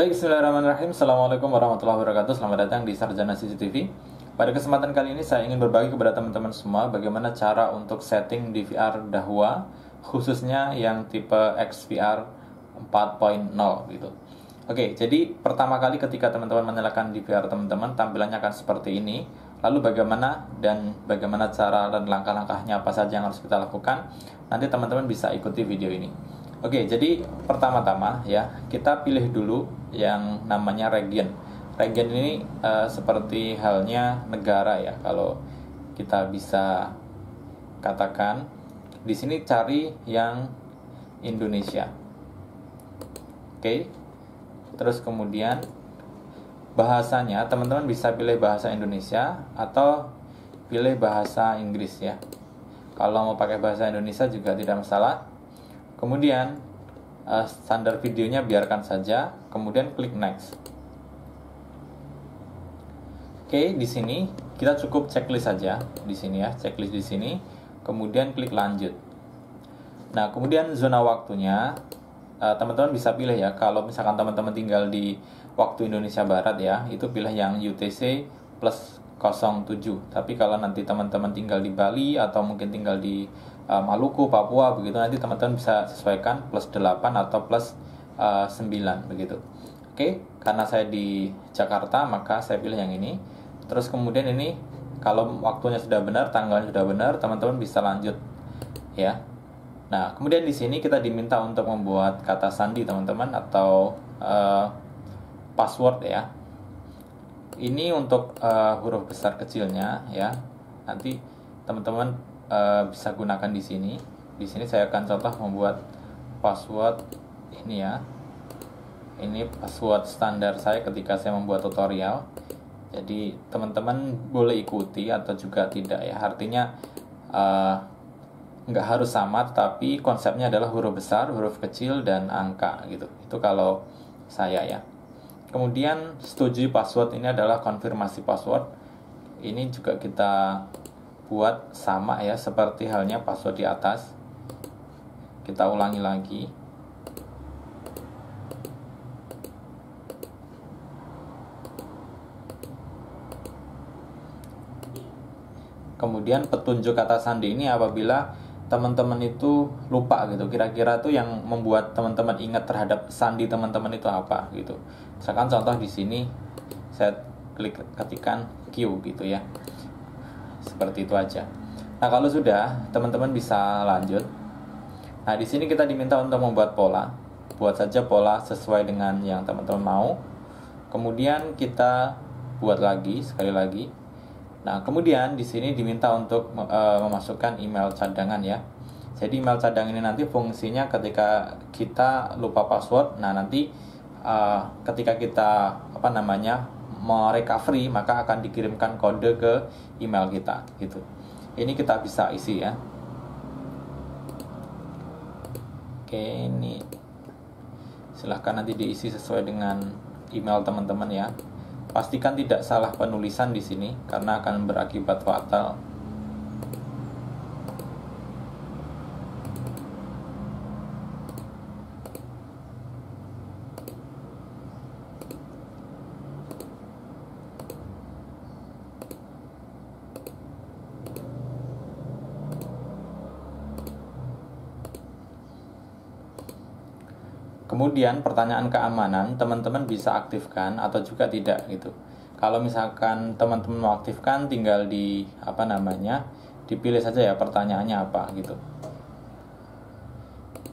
Baik, bismillahirrahmanirrahim. Assalamualaikum warahmatullahi wabarakatuh. Selamat datang di Sarjana CCTV. Pada kesempatan kali ini saya ingin berbagi kepada teman-teman semua bagaimana cara untuk setting DVR Dahua, khususnya yang tipe XVR 4.0 gitu. Oke, jadi pertama kali ketika teman-teman menyalakan DVR teman-teman, tampilannya akan seperti ini. Lalu bagaimana cara dan langkah-langkahnya apa saja yang harus kita lakukan? Nanti teman-teman bisa ikuti video ini. Oke, jadi pertama-tama ya, kita pilih dulu yang namanya region. Region ini seperti halnya negara ya, kalau kita bisa katakan. Di sini cari yang Indonesia. Oke. Terus kemudian bahasanya, teman-teman bisa pilih bahasa Indonesia atau pilih bahasa Inggris ya. Kalau mau pakai bahasa Indonesia juga tidak masalah. Kemudian standar videonya biarkan saja, kemudian klik next. Oke, di sini kita cukup checklist saja di sini ya, checklist di sini, kemudian klik lanjut. Nah, kemudian zona waktunya teman-teman bisa pilih ya. Kalau misalkan teman-teman tinggal di waktu Indonesia Barat ya, itu pilih yang UTC plus 07. Tapi kalau nanti teman-teman tinggal di Bali atau mungkin tinggal di Maluku, Papua begitu, nanti teman-teman bisa sesuaikan plus 8 atau plus 9 begitu. Oke, karena saya di Jakarta maka saya pilih yang ini. Terus kemudian ini kalau waktunya sudah benar, tanggalnya sudah benar, teman-teman bisa lanjut ya. Nah, kemudian di sini kita diminta untuk membuat kata sandi teman-teman atau password ya. Ini untuk huruf besar kecilnya ya. Nanti teman-teman bisa gunakan di sini. Di sini saya akan contoh membuat password ini ya. Ini password standar saya ketika saya membuat tutorial. Jadi teman-teman boleh ikuti atau juga tidak ya. Artinya nggak harus sama, tapi konsepnya adalah huruf besar, huruf kecil, dan angka gitu. Itu kalau saya ya. Kemudian setujui password ini adalah konfirmasi password. Ini juga kita buat sama ya, seperti halnya password di atas. Kita ulangi lagi. Kemudian petunjuk kata sandi ini apabila teman-teman itu lupa gitu, kira-kira tuh yang membuat teman-teman ingat terhadap sandi teman-teman itu apa gitu. Misalkan contoh di sini saya ketikkan Q gitu ya. Seperti itu aja. Nah, kalau sudah, teman-teman bisa lanjut. Nah, di sini kita diminta untuk membuat pola. Buat saja pola sesuai dengan yang teman-teman mau. Kemudian kita buat lagi, sekali lagi. Nah, kemudian di sini diminta untuk memasukkan email cadangan ya. Jadi email cadangan ini nanti fungsinya ketika kita lupa password, nah nanti ketika kita merecovery, maka akan dikirimkan kode ke email kita gitu. Ini kita bisa isi ya. Oke, ini silahkan nanti diisi sesuai dengan email teman-teman ya. Pastikan tidak salah penulisan di sini karena akan berakibat fatal. Kemudian pertanyaan keamanan teman-teman bisa aktifkan atau juga tidak gitu. Kalau misalkan teman-teman mau aktifkan, tinggal dipilih saja ya pertanyaannya apa gitu.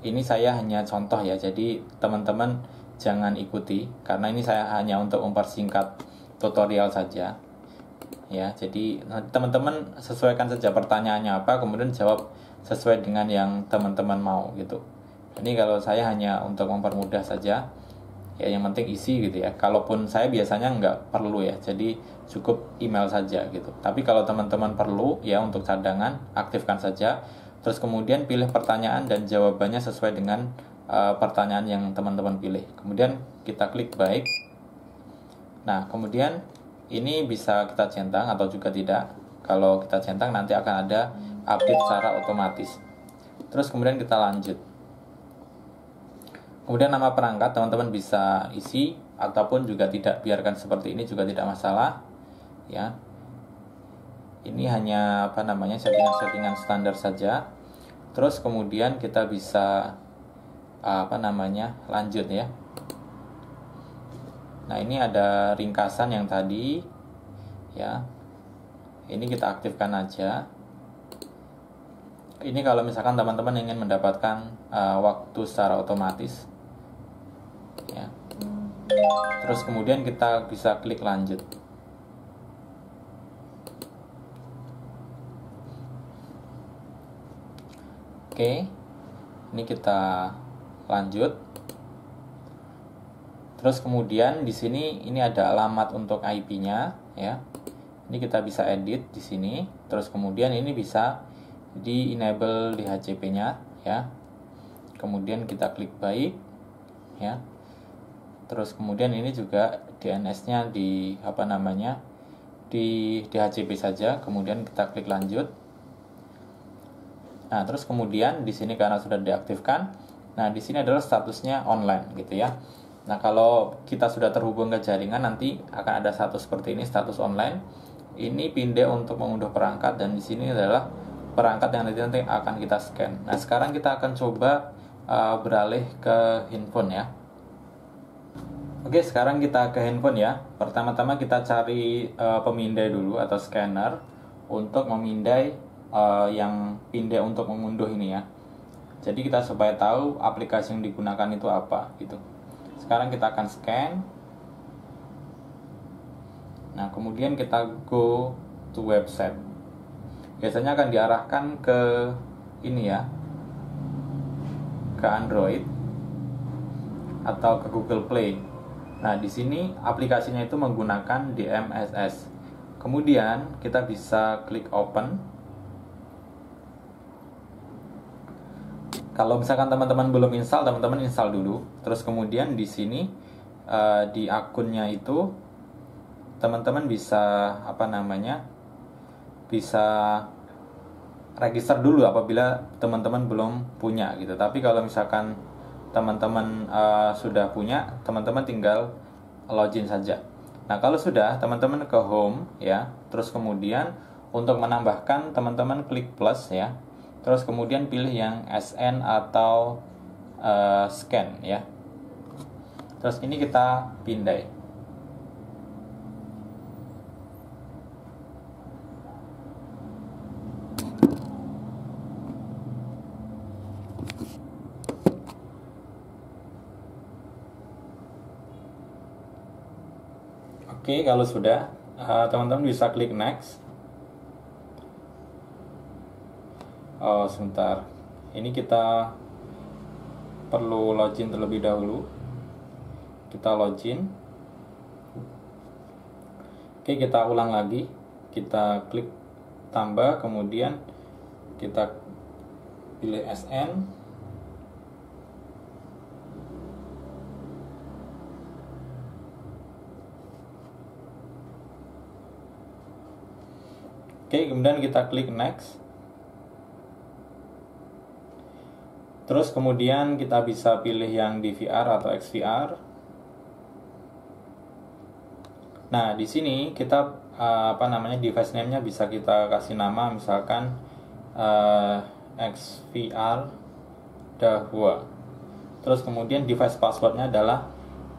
Ini saya hanya contoh ya, jadi teman-teman jangan ikuti karena ini saya hanya untuk mempersingkat tutorial saja. Ya, jadi teman-teman sesuaikan saja pertanyaannya apa, kemudian jawab sesuai dengan yang teman-teman mau gitu. Ini kalau saya hanya untuk mempermudah saja ya, yang penting isi gitu ya. Kalaupun saya biasanya nggak perlu ya, jadi cukup email saja gitu. Tapi kalau teman-teman perlu ya untuk cadangan, aktifkan saja. Terus kemudian pilih pertanyaan dan jawabannya sesuai dengan pertanyaan yang teman-teman pilih. Kemudian kita klik baik. Nah, kemudian ini bisa kita centang atau juga tidak. Kalau kita centang nanti akan ada update secara otomatis. Terus kemudian kita lanjut. Kemudian nama perangkat teman-teman bisa isi ataupun juga tidak, biarkan seperti ini juga tidak masalah ya. Ini hanya settingan-settingan standar saja. Terus kemudian kita bisa lanjut ya. Nah, ini ada ringkasan yang tadi ya. Ini kita aktifkan aja. Ini kalau misalkan teman-teman ingin mendapatkan waktu secara otomatis ya. Terus kemudian kita bisa klik lanjut. Oke, ini kita lanjut. Terus kemudian di sini ini ada alamat untuk IP-nya ya. Ini kita bisa edit di sini. Terus kemudian ini bisa di enable di HCP-nya ya. Kemudian kita klik baik ya. Terus kemudian ini juga DNS-nya di di DHCP saja. Kemudian kita klik lanjut. Nah, terus kemudian di sini karena sudah diaktifkan, nah di sini adalah statusnya online gitu ya. Nah, kalau kita sudah terhubung ke jaringan nanti akan ada status seperti ini, status online. Ini pinde untuk mengunduh perangkat dan di sini adalah perangkat yang nanti akan kita scan. Nah, sekarang kita akan coba beralih ke handphone ya. Oke, sekarang kita ke handphone ya. Pertama-tama kita cari pemindai dulu atau scanner untuk memindai yang pindai untuk mengunduh ini ya. Jadi kita supaya tahu aplikasi yang digunakan itu apa gitu. Sekarang kita akan scan. Nah, kemudian kita go to website. Biasanya akan diarahkan ke ini ya, ke Android atau ke Google Play. Nah, di sini aplikasinya itu menggunakan DMSS. Kemudian kita bisa klik open. Kalau misalkan teman-teman belum install, teman-teman install dulu. Terus kemudian di sini di akunnya itu teman-teman bisa bisa register dulu apabila teman-teman belum punya gitu. Tapi kalau misalkan teman-teman sudah punya, teman-teman tinggal login saja. Nah, kalau sudah, teman-teman ke home ya. Terus kemudian untuk menambahkan, teman-teman klik plus ya. Terus kemudian pilih yang SN atau scan ya. Terus ini kita pindai. Oke, kalau sudah, teman-teman bisa klik next. Oh, sebentar. Ini kita perlu login terlebih dahulu. Kita login. Oke, kita ulang lagi. Kita klik tambah, kemudian kita pilih SN. Oke, kemudian kita klik next. Terus kemudian kita bisa pilih yang DVR atau XVR. Nah, di sini kita device name-nya bisa kita kasih nama misalkan XVR Dahua. Terus kemudian device password-nya adalah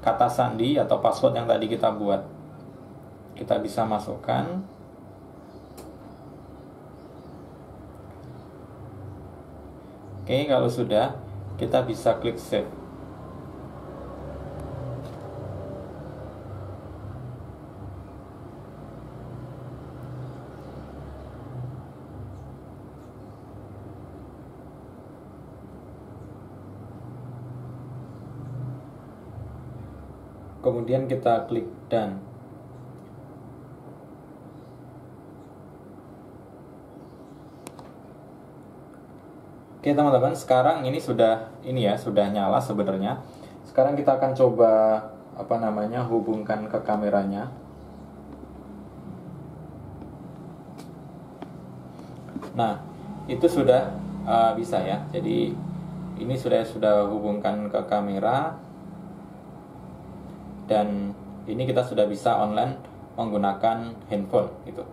kata sandi atau password yang tadi kita buat. Kita bisa masukkan. Oke, kalau sudah, kita bisa klik save. Kemudian kita klik done. Oke teman-teman, sekarang ini sudah nyala sebenarnya. Sekarang kita akan coba hubungkan ke kameranya. Nah, itu sudah bisa ya. Jadi ini sudah hubungkan ke kamera. dan ini kita sudah bisa online menggunakan handphone gitu.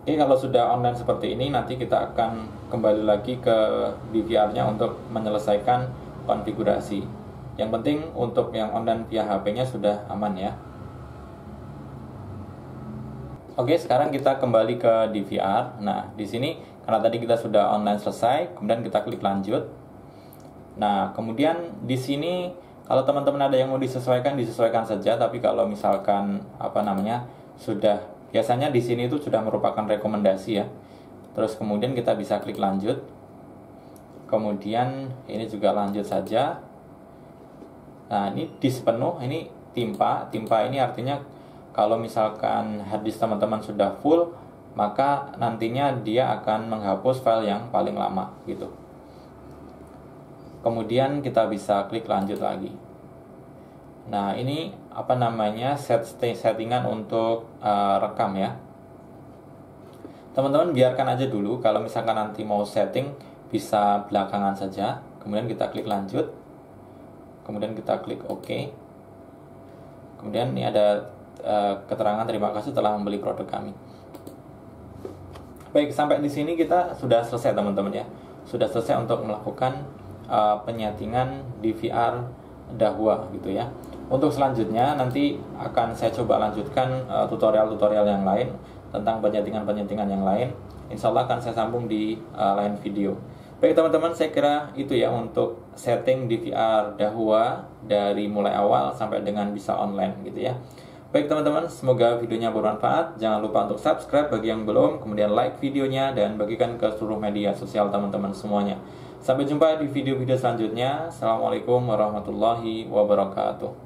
Oke, kalau sudah online seperti ini, nanti kita akan kembali lagi ke DVR-nya untuk menyelesaikan konfigurasi. Yang penting untuk yang online via HP-nya sudah aman ya. Oke, sekarang kita kembali ke DVR. Nah, di sini karena tadi kita sudah online selesai, kemudian kita klik lanjut. Nah, kemudian di sini kalau teman-teman ada yang mau disesuaikan saja. Tapi kalau misalkan sudah, biasanya di sini itu sudah merupakan rekomendasi ya. Terus kemudian kita bisa klik lanjut. Kemudian ini juga lanjut saja. Nah, ini disepenuh, ini timpa. Timpa ini artinya kalau misalkan harddisk teman-teman sudah full, maka nantinya dia akan menghapus file yang paling lama gitu. Kemudian kita bisa klik lanjut lagi. Nah, ini settingan untuk rekam ya. Teman-teman biarkan aja dulu, kalau misalkan nanti mau setting bisa belakangan saja. Kemudian kita klik lanjut. Kemudian kita klik OK. Kemudian ini ada keterangan terima kasih telah membeli produk kami. Baik, sampai di sini kita sudah selesai teman-teman ya. Sudah selesai untuk melakukan penyetingan DVR Dahua gitu ya. Untuk selanjutnya nanti akan saya coba lanjutkan tutorial-tutorial yang lain tentang penyetingan-penyetingan yang lain. Insya Allah akan saya sambung di lain video. Baik teman-teman, saya kira itu ya untuk setting DVR Dahua dari mulai awal sampai dengan bisa online gitu ya. Baik teman-teman, semoga videonya bermanfaat. Jangan lupa untuk subscribe bagi yang belum, kemudian like videonya dan bagikan ke seluruh media sosial teman-teman semuanya. Sampai jumpa di video-video selanjutnya. Assalamualaikum warahmatullahi wabarakatuh.